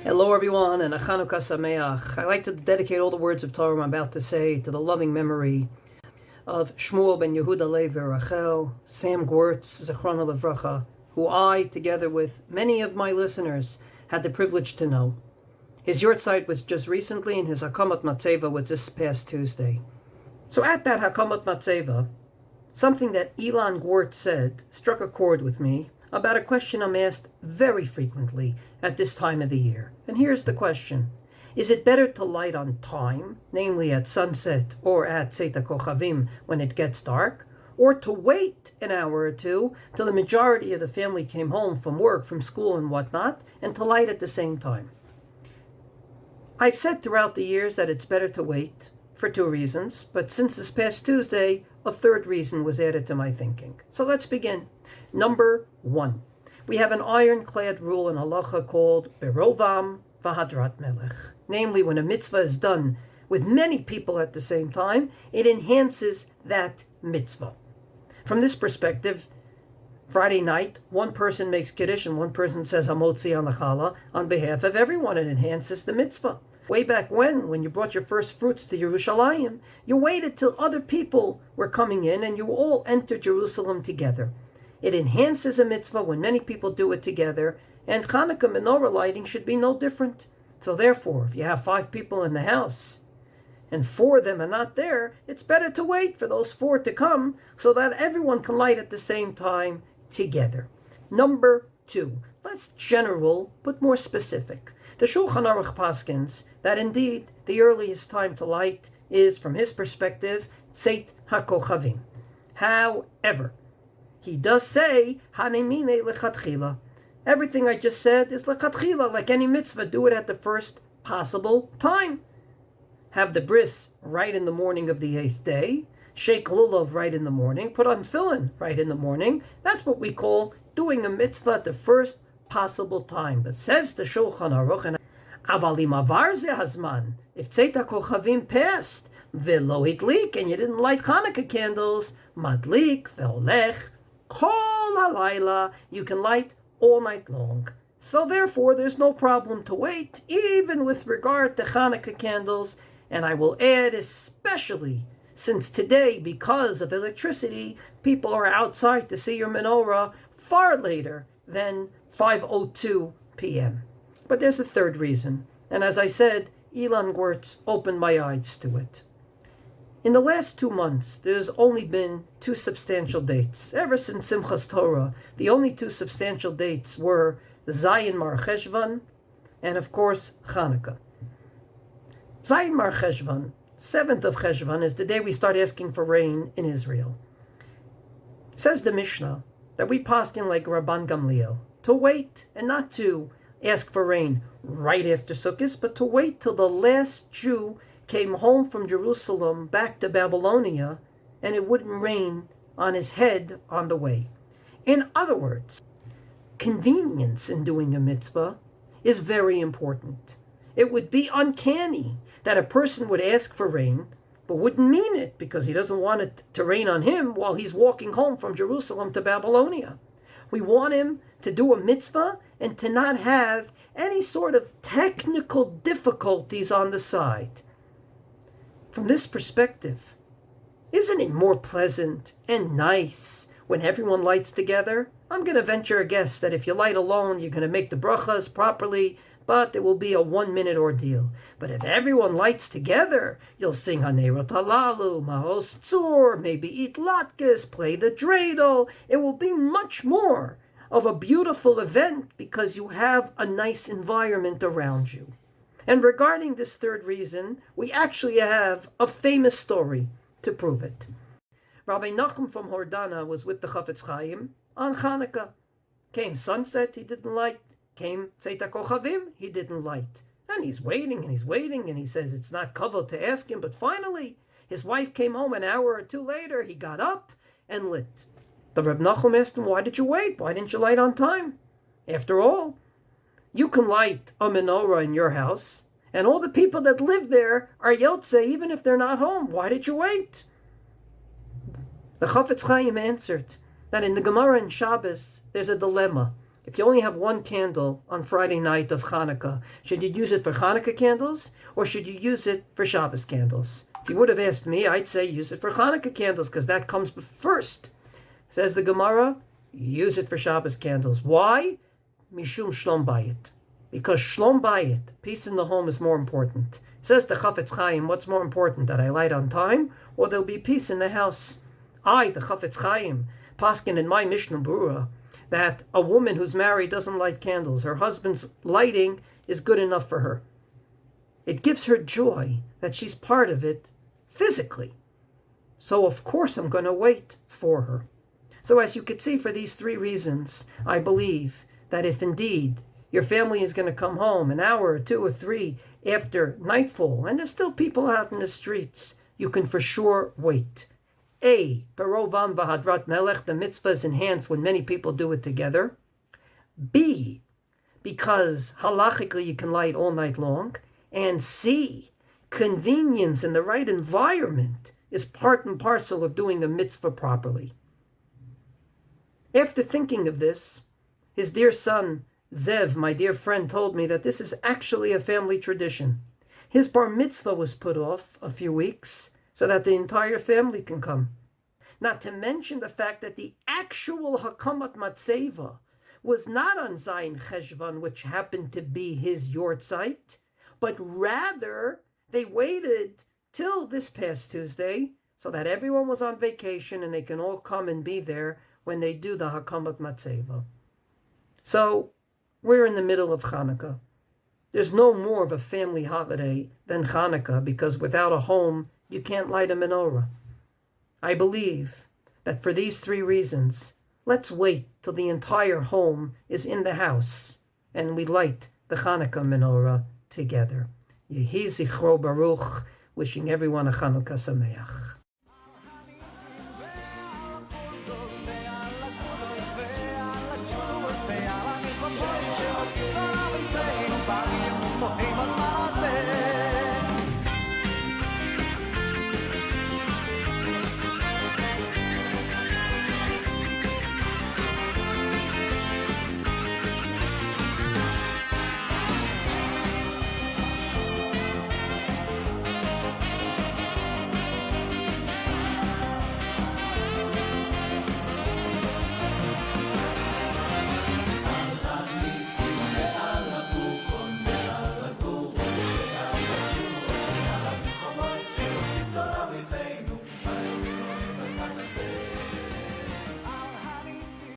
Hello everyone, and a Chanukah Sameach. I'd like to dedicate all the words of Torah I'm about to say to the loving memory of Shmuel ben Yehuda Levi Rachel, Sam Gewurz, Zechrono Levracha, who I, together with many of my listeners, had the privilege to know. His yahrzeit was just recently, and his Hakamat Matzeva was this past Tuesday. So at that Hakamat Matzeva, something that Ilan Gewurz said struck a chord with me about a question I'm asked very frequently at this time of the year. And here's the question. Is it better to light on time, namely at sunset or at Tzeit HaKochavim when it gets dark, or to wait an hour or two till the majority of the family came home from work, from school and whatnot, and to light at the same time? I've said throughout the years that it's better to wait for two reasons, but since this past Tuesday, a third reason was added to my thinking. So let's begin. Number one, we have an ironclad rule in halacha called Berovam V'Hadrat Melech. Namely, when a mitzvah is done with many people at the same time, it enhances that mitzvah. From this perspective, Friday night, one person makes Kiddush and one person says Hamotzi on the challah on behalf of everyone. It enhances the mitzvah. Way back when you brought your first fruits to Yerushalayim, you waited till other people were coming in and you all entered Jerusalem together. It enhances a mitzvah when many people do it together, and Chanukah menorah lighting should be no different. So therefore, if you have 5 people in the house, and 4 of them are not there, it's better to wait for those 4 to come, so that everyone can light at the same time together. Number 2, less general, but more specific. The Shulchan Aruch paskins that indeed the earliest time to light is, from his perspective, Tzeit HaKochavim. However, he does say, Hanemine lechatchila. Everything I just said is lechatchila, like any mitzvah. Do it at the first possible time. Have the bris right in the morning of the 8th day. Shake lulav right in the morning. Put on tefillin right in the morning. That's what we call doing a mitzvah at the first possible time. But says the Shulchan Aruch, and avalim avar ze hazman. If Tzeit HaKochavim passed, velo hitlik, and you didn't light Chanukah candles, madlik ve'olech, Kol halayla, you can light all night long. So therefore, there's no problem to wait, even with regard to Chanukah candles. And I will add, especially since today, because of electricity, people are outside to see your menorah far later than 5:02 p.m. But there's a third reason. And as I said, Ilan Gewurz opened my eyes to it. In the last 2 months, there's only been 2 substantial dates. Ever since Simchas Torah, the only 2 substantial dates were the Zayin Mar Cheshvan and, of course, Chanukah. Zayin Mar Cheshvan, 7th of Cheshvan, is the day we start asking for rain in Israel. Says the Mishnah that we paskin like Rabban Gamliel, to wait and not to ask for rain right after Sukkot, but to wait till the last Jew came home from Jerusalem back to Babylonia, and it wouldn't rain on his head on the way. In other words, convenience in doing a mitzvah is very important. It would be uncanny that a person would ask for rain, but wouldn't mean it because he doesn't want it to rain on him while he's walking home from Jerusalem to Babylonia. We want him to do a mitzvah and to not have any sort of technical difficulties on the side. From this perspective, isn't it more pleasant and nice when everyone lights together? I'm going to venture a guess that if you light alone, you're going to make the brachas properly, but it will be a 1-minute ordeal. But if everyone lights together, you'll sing Hanerot Halalu, Mahos Tzur, maybe eat latkes, play the dreidel. It will be much more of a beautiful event because you have a nice environment around you. And regarding this third reason, we actually have a famous story to prove it. Rabbi Nachum from Hordana was with the Chafetz Chaim on Chanukah. Came sunset, he didn't light. Came Tzeit HaKochavim, he didn't light. And he's waiting, and he says it's not kavod to ask him, but finally, his wife came home an hour or 2 later, he got up and lit. The Reb Nachum asked him, why did you wait? Why didn't you light on time? After all, you can light a menorah in your house, and all the people that live there are Yotze, even if they're not home. Why did you wait? The Chafetz Chaim answered that in the Gemara in Shabbos, there's a dilemma. If you only have one candle on Friday night of Chanukah, should you use it for Chanukah candles or should you use it for Shabbos candles? If you would have asked me, I'd say use it for Chanukah candles because that comes first. Says the Gemara, use it for Shabbos candles. Why? Mishum Shlom Bayit. Because Shlom Bayit, peace in the home, is more important. Says the Chafetz Chaim, what's more important, that I light on time or there'll be peace in the house? I, the Chafetz Chaim, paskin in my Mishnah Berurah, that a woman who's married doesn't light candles. Her husband's lighting is good enough for her. It gives her joy that she's part of it physically. So of course I'm going to wait for her. So as you could see, for these three reasons, I believe that if indeed your family is going to come home an hour or two or three after nightfall, and there's still people out in the streets, you can for sure wait. A, Perovam v'hadrat melech, the mitzvah is enhanced when many people do it together. B, because halachically you can light all night long. And C, convenience and the right environment is part and parcel of doing a mitzvah properly. After thinking of this, his dear son, Zev, my dear friend, told me that this is actually a family tradition. His bar mitzvah was put off a few weeks so that the entire family can come. Not to mention the fact that the actual Hakamat Matzeva was not on Zayin Cheshvan, which happened to be his yortzeit, but rather they waited till this past Tuesday so that everyone was on vacation and they can all come and be there when they do the Hakamat Matzeva. So we're in the middle of Chanukah. There's no more of a family holiday than Chanukah, because without a home, you can't light a menorah. I believe that for these three reasons, let's wait till the entire home is in the house and we light the Chanukah menorah together. Yehi Zichro Baruch, wishing everyone a Chanukah Sameach.